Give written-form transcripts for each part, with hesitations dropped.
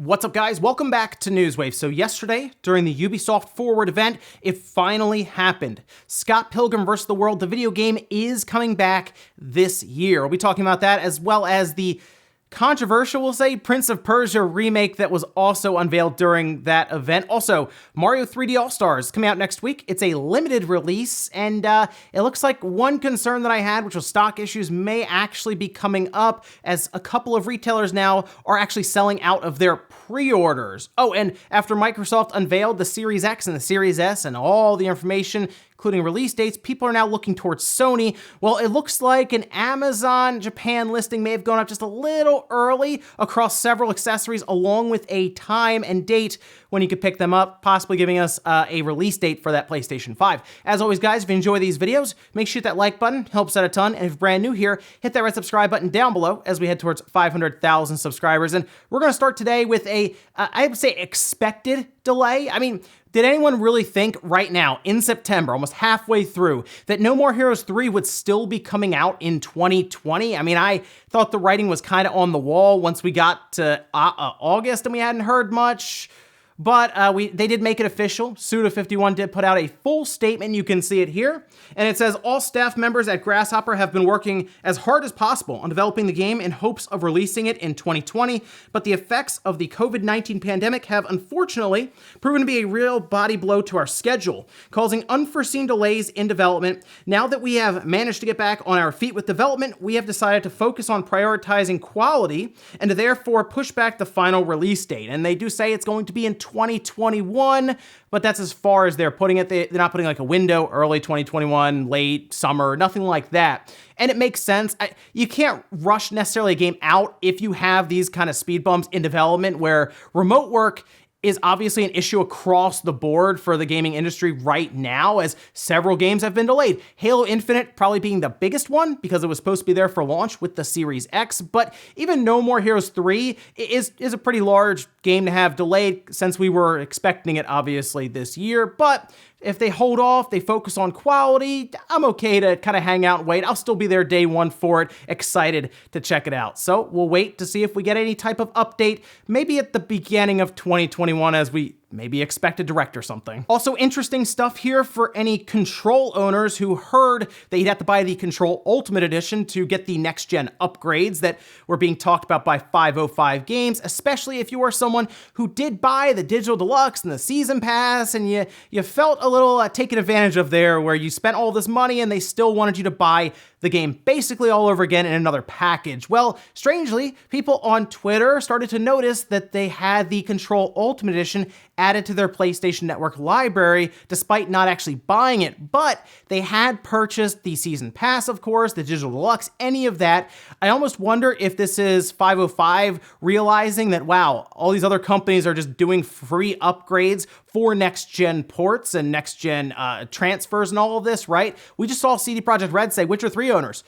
What's up, guys? Welcome back to Newswave. So yesterday, during the Ubisoft Forward event, it finally happened. Scott Pilgrim vs. the World, the video game, is coming back this year. We'll be talking about that, as well as the controversial, we'll say, Prince of Persia remake that was also unveiled during that event. Also, Mario 3D All-Stars coming out next week. It's a limited release, and it looks like one concern that I had, which was stock issues, may actually be coming up, as a couple of retailers now are actually selling out of their pre-orders. Oh, and after Microsoft unveiled the Series X and the Series S and all the information, including release dates, people are now looking towards Sony. Well, it looks like an Amazon Japan listing may have gone up just a little early across several accessories, along with a time and date when you could pick them up, possibly giving us a release date for that PlayStation 5. As always, guys, if you enjoy these videos, make sure you hit that like button, helps out a ton. And if you're brand new here, hit that red subscribe button down below as we head towards 500,000 subscribers. And we're gonna start today with a, I would say, expected delay. I mean, did anyone really think right now, in September, almost halfway through, that No More Heroes 3 would still be coming out in 2020? I mean, I thought the writing was kind of on the wall once we got to August and we hadn't heard much. But they did make it official. Suda51 did put out a full statement. You can see it here. And it says, all staff members at Grasshopper have been working as hard as possible on developing the game in hopes of releasing it in 2020. But the effects of the COVID-19 pandemic have unfortunately proven to be a real body blow to our schedule, causing unforeseen delays in development. Now that we have managed to get back on our feet with development, we have decided to focus on prioritizing quality and to therefore push back the final release date. And they do say it's going to be in 2021, but that's as far as they're putting it. They're not putting like a window, early 2021, late summer, nothing like that. And it makes sense. You can't rush necessarily a game out if you have these kind of speed bumps in development, where remote work is obviously an issue across the board for the gaming industry right now, as several games have been delayed. Halo Infinite probably being the biggest one because it was supposed to be there for launch with the Series X, but even No More Heroes 3 is a pretty large game to have delayed, since we were expecting it obviously this year. But if they hold off, they focus on quality, I'm okay to kind of hang out and wait. I'll still be there day one for it, excited to check it out. So we'll wait to see if we get any type of update, maybe at the beginning of 2021, as we maybe expect a direct or something. Also, interesting stuff here for any Control owners who heard that you'd have to buy the Control Ultimate Edition to get the next-gen upgrades that were being talked about by 505 Games, especially if you are someone who did buy the Digital Deluxe and the Season Pass, and you felt a little taken advantage of there, where you spent all this money and they still wanted you to buy the game basically all over again in another package. Well, strangely, people on Twitter started to notice that they had the Control Ultimate Edition added to their PlayStation Network library, despite not actually buying it. But they had purchased the Season Pass, of course, the Digital Deluxe, any of that. I almost wonder if this is 505 realizing that, wow, all these other companies are just doing free upgrades for next-gen ports and next-gen transfers and all of this, right? We just saw CD Projekt Red say, Witcher 3 owners,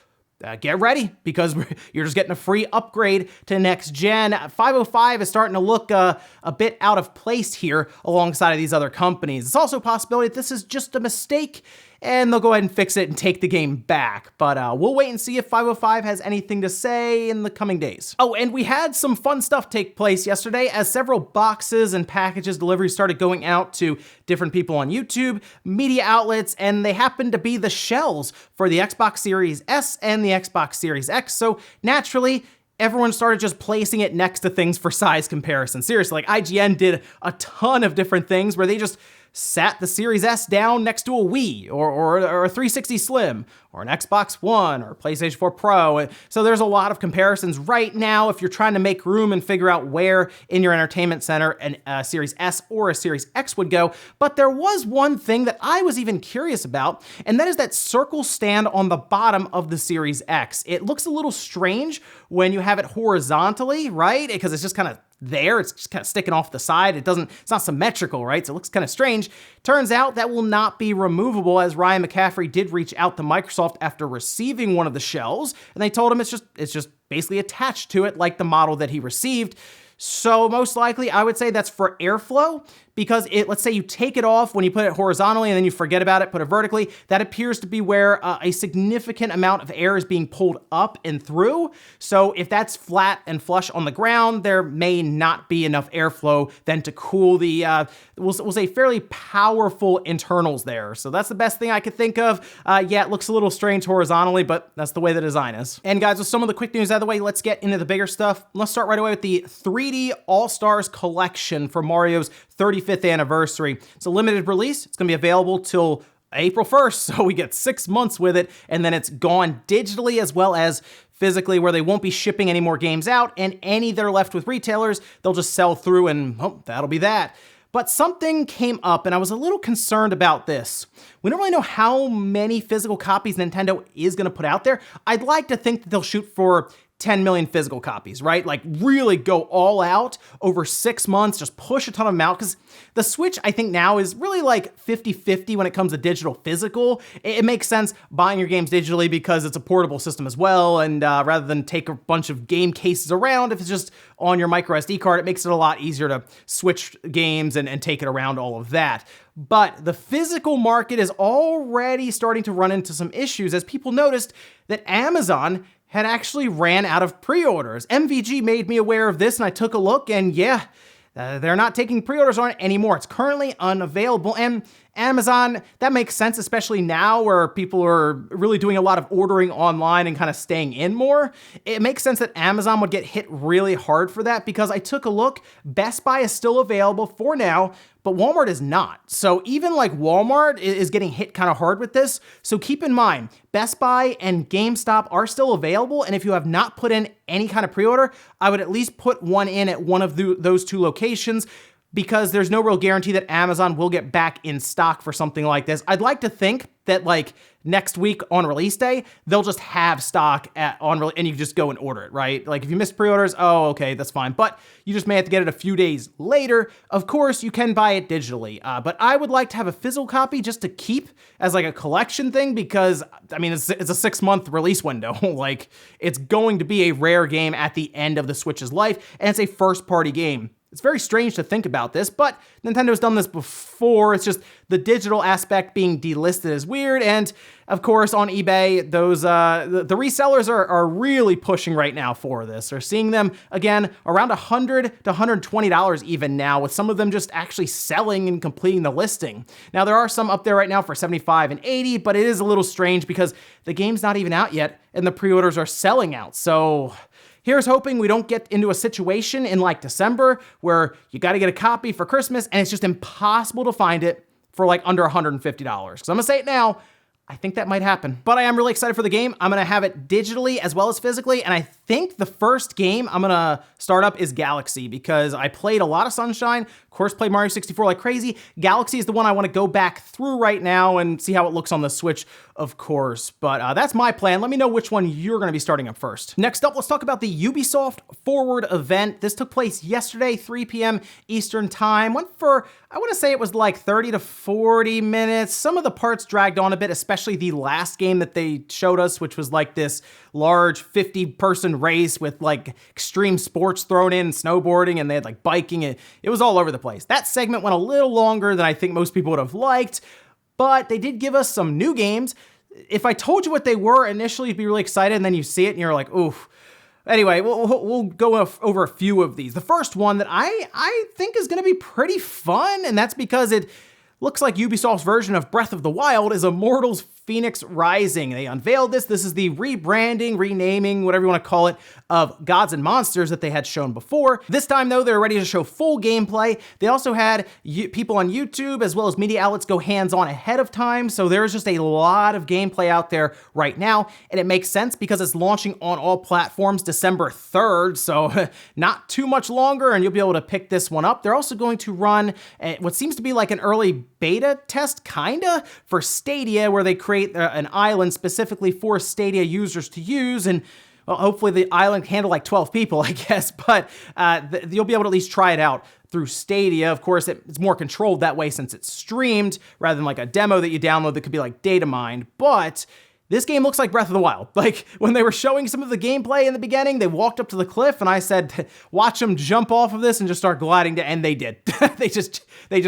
get ready, because you're just getting a free upgrade to next gen. 505 is starting to look a bit out of place here alongside of these other companies. It's also a possibility that this is just a mistake and they'll go ahead and fix it and take the game back. But we'll wait and see if 505 has anything to say in the coming days. Oh, and we had some fun stuff take place yesterday, as several boxes and packages deliveries started going out to different people on YouTube, media outlets, and they happened to be the shells for the Xbox Series S and the Xbox Series X. So naturally, everyone started just placing it next to things for size comparison. Seriously, like IGN did a ton of different things where they just sat the Series S down next to a Wii or a 360 Slim or an Xbox One or PlayStation 4 Pro. So there's a lot of comparisons right now if you're trying to make room and figure out where in your entertainment center a Series S or a Series X would go. But there was one thing that I was even curious about, and that is that circle stand on the bottom of the Series X. It looks a little strange when you have it horizontally, right? Because it's just kind of there. It's just kind of sticking off the side. It's not symmetrical, right? So it looks kind of strange. Turns out that will not be removable, as Ryan McCaffrey did reach out to Microsoft after receiving one of the shells, and they told him it's just basically attached to it like the model that he received. So most likely I would say that's for airflow, because let's say you take it off when you put it horizontally and then you forget about it, put it vertically, that appears to be where a significant amount of air is being pulled up and through. So if that's flat and flush on the ground, there may not be enough airflow then to cool the, we'll say fairly powerful internals there. So that's the best thing I could think of. Yeah, it looks a little strange horizontally, but that's the way the design is. And guys, with some of the quick news out of the way, let's get into the bigger stuff. Let's start right away with the 3D All-Stars collection for Mario's 35th anniversary. It's a limited release. It's going to be available till April 1st, so we get 6 months with it, and then it's gone digitally as well as physically, where they won't be shipping any more games out, and any that are left with retailers, they'll just sell through, and oh, that'll be that. But something came up, and I was a little concerned about this. We don't really know how many physical copies Nintendo is going to put out there. I'd like to think that they'll shoot for 10 million physical copies, right? Like really go all out over 6 months, just push a ton of them out, because the Switch, I think now is really like 50-50 when it comes to digital physical. It makes sense buying your games digitally because it's a portable system as well, and rather than take a bunch of game cases around, if it's just on your micro SD card, it makes it a lot easier to switch games and take it around, all of that. But the physical market is already starting to run into some issues, as people noticed that Amazon had actually ran out of pre-orders. MVG made me aware of this, and I took a look, and yeah, they're not taking pre-orders on it anymore. It's currently unavailable, and Amazon, that makes sense, especially now where people are really doing a lot of ordering online and kind of staying in more. It makes sense that Amazon would get hit really hard for that, because I took a look, Best Buy is still available for now, but Walmart is not. So even like Walmart is getting hit kind of hard with this. So keep in mind, Best Buy and GameStop are still available, and if you have not put in any kind of pre-order, I would at least put one in at one of those two locations, because there's no real guarantee that Amazon will get back in stock for something like this. I'd like to think that like next week on release day, they'll just have stock and you just go and order it, right? Like if you missed pre-orders, oh, okay, that's fine. But you just may have to get it a few days later. Of course, you can buy it digitally, but I would like to have a physical copy just to keep as like a collection thing, because I mean, it's a 6-month release window. Like it's going to be a rare game at the end of the Switch's life, and it's a first-party game. It's very strange to think about this, but Nintendo's done this before. It's just the digital aspect being delisted is weird. And of course, on eBay, those the resellers are really pushing right now for this. We're seeing them, again, around $100 to $120 even now, with some of them just actually selling and completing the listing. Now, there are some up there right now for $75 and $80, but it is a little strange because the game's not even out yet, and the pre-orders are selling out. So here's hoping we don't get into a situation in like December where you got to get a copy for Christmas and it's just impossible to find it for like under $150. Because I'm going to say it now, I think that might happen. But I am really excited for the game. I'm going to have it digitally as well as physically. And I think the first game I'm going to start up is Galaxy, because I played a lot of Sunshine, of course played Mario 64 like crazy. Galaxy is the one I want to go back through right now and see how it looks on the Switch, of course. But that's my plan. Let me know which one you're going to be starting up first. Next up, let's talk about the Ubisoft Forward event. This took place yesterday, 3 p.m. Eastern time. Went for, I want to say it was like 30 to 40 minutes. Some of the parts dragged on a bit, especially the last game that they showed us, which was like this large 50-person race with like extreme sports thrown in, snowboarding, and they had like biking. It was all over the place. That segment went a little longer than I think most people would have liked, but they did give us some new games. If I told you what they were initially, you'd be really excited, and then you see it and you're like, oof. Anyway, we'll go over a few of these. The first one that I think is going to be pretty fun, and that's because it looks like Ubisoft's version of Breath of the Wild is Immortals Phoenix Rising. They unveiled this. This is the rebranding, renaming, whatever you want to call it, of Gods and Monsters that they had shown before. This time, though, they're ready to show full gameplay. They also had people on YouTube as well as media outlets go hands-on ahead of time, so there's just a lot of gameplay out there right now, and it makes sense because it's launching on all platforms December 3rd, so not too much longer, and you'll be able to pick this one up. They're also going to run what seems to be like an early beta test, kinda, for Stadia, where they create an island specifically for Stadia users to use, and well, hopefully the island can handle like 12 people, I guess, but you'll be able to at least try it out through Stadia. Of course, it's more controlled that way since it's streamed rather than like a demo that you download that could be like data mined, but this game looks like Breath of the Wild. Like, when they were showing some of the gameplay in the beginning, they walked up to the cliff and I said, watch them jump off of this and just start gliding and they did. they just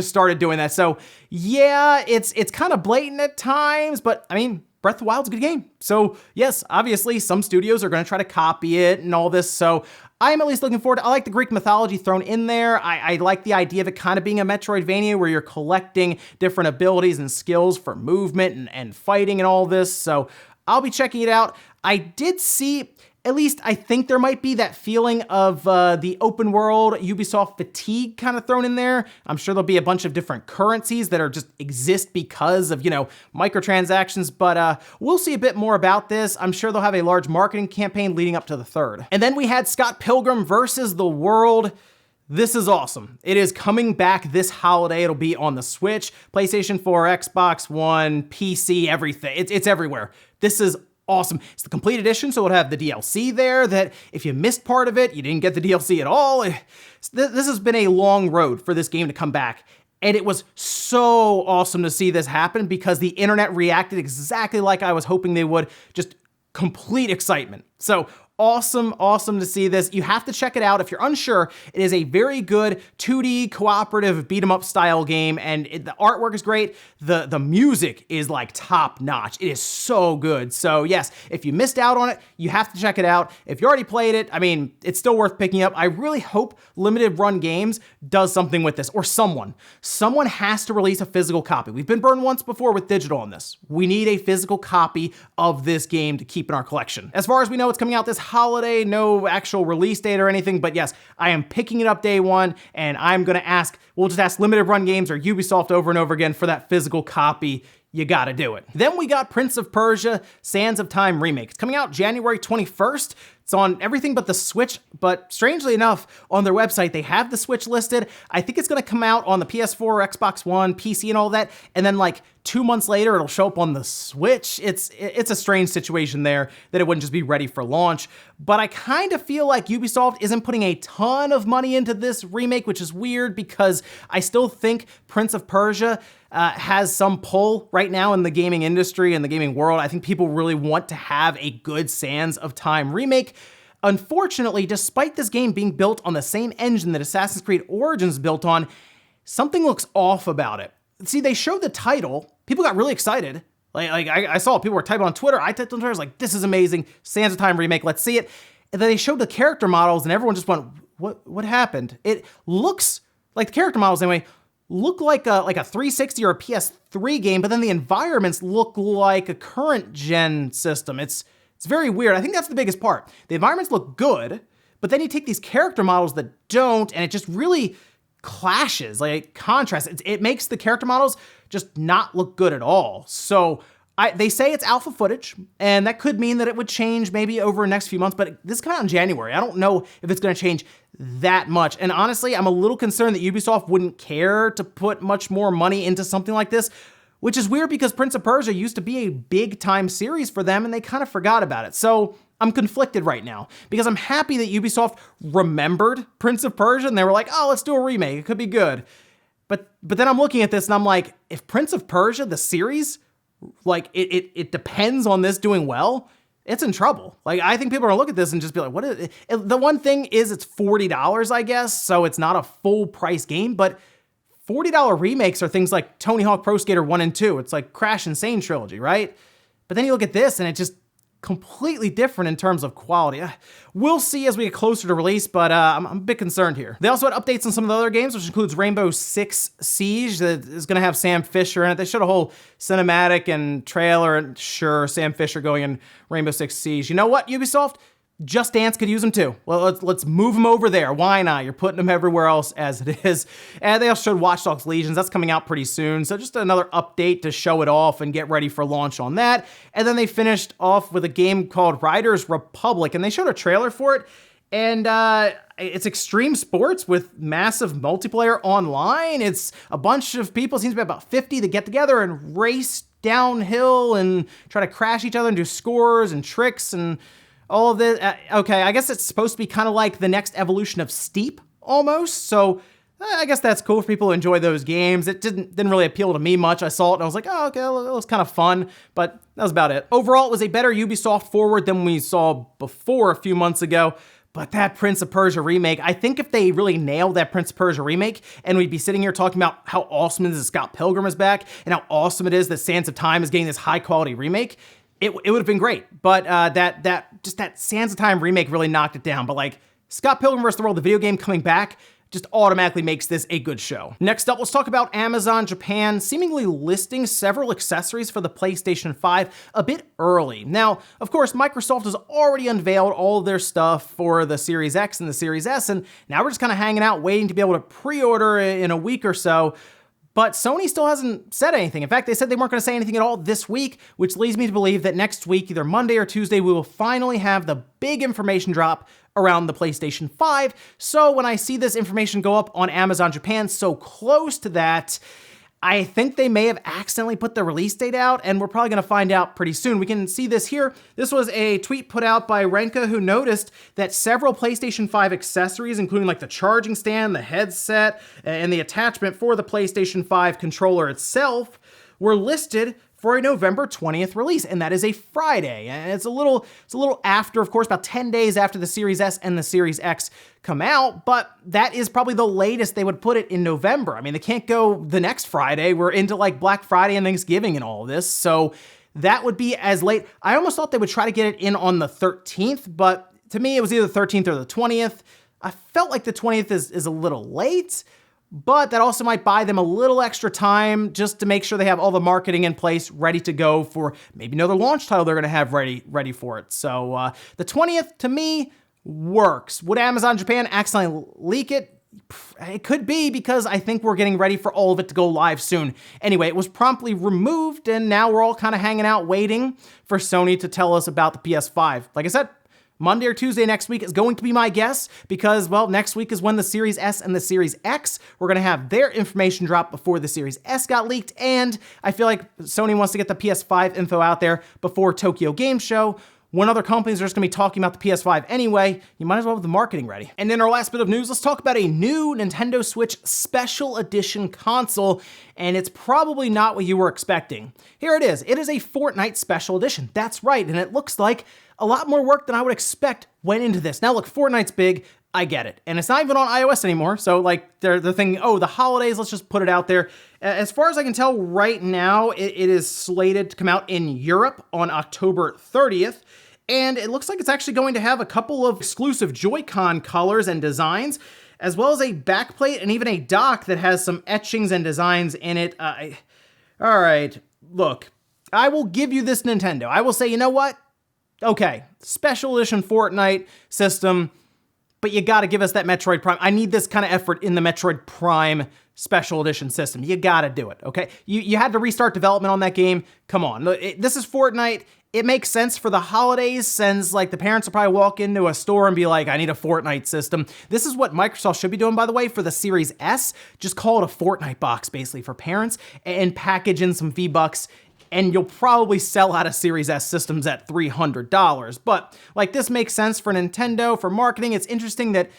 started doing that. So yeah, it's kind of blatant at times, but I mean, Breath of the Wild's a good game. So yes, obviously some studios are going to try to copy it and all this. So I'm at least looking forward to, I like the Greek mythology thrown in there. I like the idea of it kind of being a Metroidvania where you're collecting different abilities and skills for movement and fighting and all this. So I'll be checking it out. I did see, at least I think there might be that feeling of the open world Ubisoft fatigue kind of thrown in there. I'm sure there'll be a bunch of different currencies that are just exist because of, microtransactions, but we'll see a bit more about this. I'm sure they'll have a large marketing campaign leading up to the 3rd. And then we had Scott Pilgrim versus the World. This is awesome. It is coming back this holiday. It'll be on the Switch, PlayStation 4, Xbox One, PC, everything. It's everywhere. This is awesome. It's the complete edition, so it'll have the DLC there that if you missed part of it, you didn't get the DLC at all. This has been a long road for this game to come back. And it was so awesome to see this happen because the internet reacted exactly like I was hoping they would. Just complete excitement. So awesome to see this. You have to check it out. If you're unsure, it is a very good 2D cooperative beat 'em up style game, and the artwork is great. The music is like top notch. It is so good. So yes, if you missed out on it, you have to check it out. If you already played it, I mean, it's still worth picking up. I really hope Limited Run Games does something with this, or someone has to release a physical copy. We've been burned once before with digital on this. We need a physical copy of this game to keep in our collection. As far as we know, it's coming out this holiday, no actual release date or anything, but yes, I am picking it up day one, and I'm gonna we'll just ask Limited Run Games or Ubisoft over and over again for that physical copy. You gotta do it. Then we got Prince of Persia: Sands of Time Remake. It's coming out January 21st. It's on everything but the Switch, but strangely enough, on their website, they have the Switch listed. I think it's gonna come out on the PS4, Xbox One, PC and all that, and then like 2 months later, it'll show up on the Switch. It's a strange situation there that it wouldn't just be ready for launch, but I kind of feel like Ubisoft isn't putting a ton of money into this remake, which is weird because I still think Prince of Persia has some pull right now in the gaming industry and the gaming world. I think people really want to have a good Sands of Time remake. Unfortunately, despite this game being built on the same engine that Assassin's Creed Origins built on, something looks off about it. See, they showed the title, people got really excited. I saw people were typing on Twitter, I typed on Twitter, I was like, this is amazing, Sands of Time remake, let's see it. And then they showed the character models and everyone just went, what happened? It looks like the character models anyway, look like a 360 or a PS3 game, but then the environments look like a current gen system. It's very weird. I think that's the biggest part. The environments look good, but then you take these character models that don't, and it just really clashes, like contrasts. It makes the character models just not look good at all. So they say it's alpha footage, and that could mean that it would change maybe over the next few months, but this is coming out in January. I don't know if it's gonna change that much. And honestly, I'm a little concerned that Ubisoft wouldn't care to put much more money into something like this, which is weird because Prince of Persia used to be a big time series for them and they kind of forgot about it. So I'm conflicted right now because I'm happy that Ubisoft remembered Prince of Persia and they were like, oh, let's do a remake. It could be good. But then I'm looking at this and I'm like, if Prince of Persia, the series, like it depends on this doing well, it's in trouble. Like, I think people are gonna look at this and just be like, what is it? The one thing is it's $40, I guess, so it's not a full price game, but $40 remakes are things like Tony Hawk Pro Skater 1 and 2. It's like Crash Insane Trilogy, right? But then you look at this and it's just completely different in terms of quality. We'll see as we get closer to release, but I'm a bit concerned here. They also had updates on some of the other games, which includes Rainbow Six Siege that is gonna have Sam Fisher in it. They showed a whole cinematic and trailer, and sure, Sam Fisher going in Rainbow Six Siege. You know what, Ubisoft? Just Dance could use them too. Well, let's move them over there. Why not? You're putting them everywhere else as it is. And they also showed Watch Dogs Legions. That's coming out pretty soon. So just another update to show it off and get ready for launch on that. And then they finished off with a game called Riders Republic, and they showed a trailer for it. And it's extreme sports with massive multiplayer online. It's a bunch of people, seems to be about 50, that get together and race downhill and try to crash each other and do scores and tricks and all of this. Okay, I guess it's supposed to be kind of like the next evolution of Steep, almost. So I guess that's cool for people who enjoy those games. It didn't really appeal to me much. I saw it and I was like, oh, okay, that was kind of fun, but that was about it. Overall, it was a better Ubisoft Forward than we saw before a few months ago. But that Prince of Persia remake, I think if they really nailed that Prince of Persia remake, and we'd be sitting here talking about how awesome it is that Scott Pilgrim is back, and how awesome it is that Sands of Time is getting this high quality remake, it would have been great. But that Sands of Time remake really knocked it down. But like Scott Pilgrim vs. the World, the video game coming back, just automatically makes this a good show. Next up, let's talk about Amazon Japan seemingly listing several accessories for the PlayStation 5 a bit early. Now, of course, Microsoft has already unveiled all of their stuff for the Series X and the Series S, and now we're just kind of hanging out waiting to be able to pre-order in a week or so. But Sony still hasn't said anything. In fact, they said they weren't going to say anything at all this week, which leads me to believe that next week, either Monday or Tuesday, we will finally have the big information drop around the PlayStation 5. So when I see this information go up on Amazon Japan so close to that, I think they may have accidentally put the release date out, and we're probably going to find out pretty soon. We can see this here. This was a tweet put out by Renka, who noticed that several PlayStation 5 accessories, including like the charging stand, the headset, and the attachment for the PlayStation 5 controller itself, were listed for a November 20th release, and that is a Friday. And it's a little after, of course, about 10 days after the Series S and the Series X come out, but that is probably the latest they would put it in November. I mean, they can't go the next Friday. We're into like Black Friday and Thanksgiving and all this, so that would be as late. I almost thought they would try to get it in on the 13th, but to me, it was either the 13th or the 20th. I felt like the 20th is a little late, but that also might buy them a little extra time just to make sure they have all the marketing in place, ready to go for maybe another launch title they're going to have ready for it. So the 20th, to me, works. Would Amazon Japan accidentally leak it? It could be, because I think we're getting ready for all of it to go live soon. Anyway, it was promptly removed, and now we're all kind of hanging out waiting for Sony to tell us about the PS5. Like I said, Monday or Tuesday next week is going to be my guess, because, well, next week is when the Series S and the Series X, we're going to have their information drop before the Series S got leaked, and I feel like Sony wants to get the PS5 info out there before Tokyo Game Show. When other companies are just going to be talking about the PS5 anyway, you might as well have the marketing ready. And in our last bit of news, let's talk about a new Nintendo Switch Special Edition console, and it's probably not what you were expecting. Here it is. It is a Fortnite Special Edition. That's right, and it looks like a lot more work than I would expect went into this. Now look, Fortnite's big, I get it. And it's not even on iOS anymore, so like they're thinking, oh, the holidays, let's just put it out there. As far as I can tell right now, it is slated to come out in Europe on October 30th. And it looks like it's actually going to have a couple of exclusive Joy-Con colors and designs, as well as a backplate and even a dock that has some etchings and designs in it. All right, look, I will give you this, Nintendo. I will say, you know what? Okay, special edition Fortnite system, but you gotta give us that Metroid Prime. I need this kind of effort in the Metroid Prime special edition system. You gotta do it, okay? You had to restart development on that game. Come on, this is Fortnite. It makes sense for the holidays, since like the parents will probably walk into a store and be like, I need a Fortnite system. This is what Microsoft should be doing, by the way, for the Series S. Just call it a Fortnite box, basically, for parents, and package in some V-Bucks, and you'll probably sell out of Series S systems at $300. But like, this makes sense for Nintendo, for marketing. It's interesting that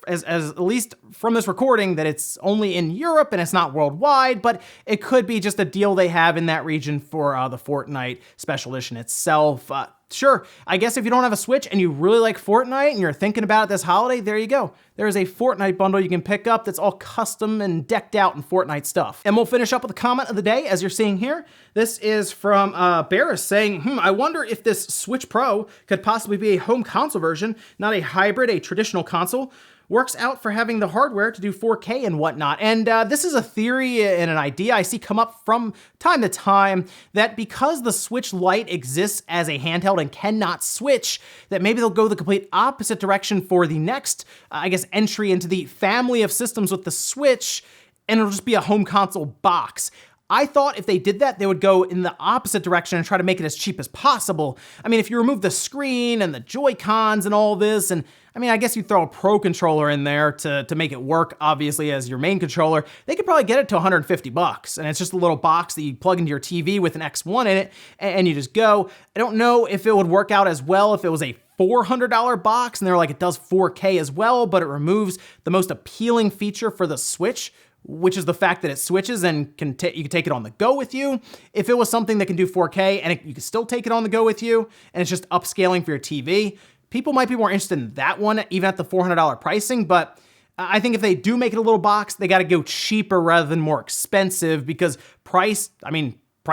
as at least from this recording, that it's only in Europe and it's not worldwide, but it could be just a deal they have in that region for the Fortnite Special Edition itself. Sure, I guess if you don't have a Switch and you really like Fortnite and you're thinking about it this holiday, there you go. There is a Fortnite bundle you can pick up that's all custom and decked out in Fortnite stuff. And we'll finish up with a comment of the day, as you're seeing here. This is from Barris saying, I wonder if this Switch Pro could possibly be a home console version, not a hybrid, a traditional console. Works out for having the hardware to do 4K and whatnot. And this is a theory and an idea I see come up from time to time, that because the Switch Lite exists as a handheld and cannot switch, that maybe they'll go the complete opposite direction for the next, I guess, entry into the family of systems with the Switch, and it'll just be a home console box. I thought if they did that, they would go in the opposite direction and try to make it as cheap as possible. I mean, if you remove the screen and the Joy-Cons and all this, and I mean, I guess you throw a Pro controller in there to make it work, obviously, as your main controller, they could probably get it to $150. And it's just a little box that you plug into your TV with an X1 in it, and you just go. I don't know if it would work out as well if it was a $400 box, and they're like, it does 4K as well, but it removes the most appealing feature for the Switch, which is the fact that it switches and you can take it on the go with you. If it was something that can do 4K and you can still take it on the go with you, and it's just upscaling for your TV, people might be more interested in that one, even at the $400 pricing. But I think if they do make it a little box, they got to go cheaper rather than more expensive, because price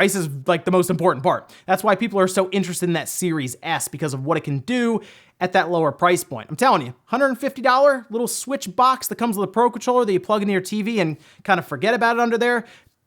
is like the most important part. That's why people are so interested in that Series S, because of what it can do at that lower price point. I'm telling you, $150 little Switch box that comes with a Pro Controller that you plug into your TV and kind of forget about it under there.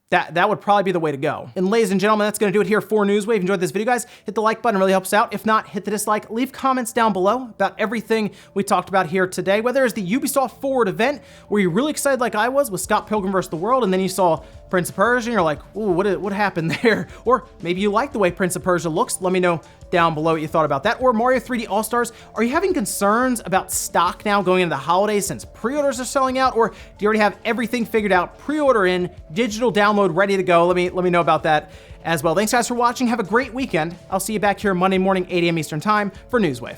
That would probably be the way to go. And ladies and gentlemen, that's gonna do it here for Newswave. Enjoyed this video, guys? Hit the like button, it really helps out. If not, hit the dislike. Leave comments down below about everything we talked about here today, whether it's the Ubisoft Forward event, where you're really excited like I was with Scott Pilgrim vs. the World, and then you saw Prince of Persia, and you're like, ooh, what happened there? Or maybe you like the way Prince of Persia looks. Let me know down below what you thought about that. Or Mario 3D All-Stars. Are you having concerns about stock now going into the holidays since pre-orders are selling out? Or do you already have everything figured out, pre-order in, digital download ready to go? Let me know about that as well. Thanks guys for watching. Have a great weekend. I'll see you back here Monday morning, 8 a.m. Eastern time for Newswave.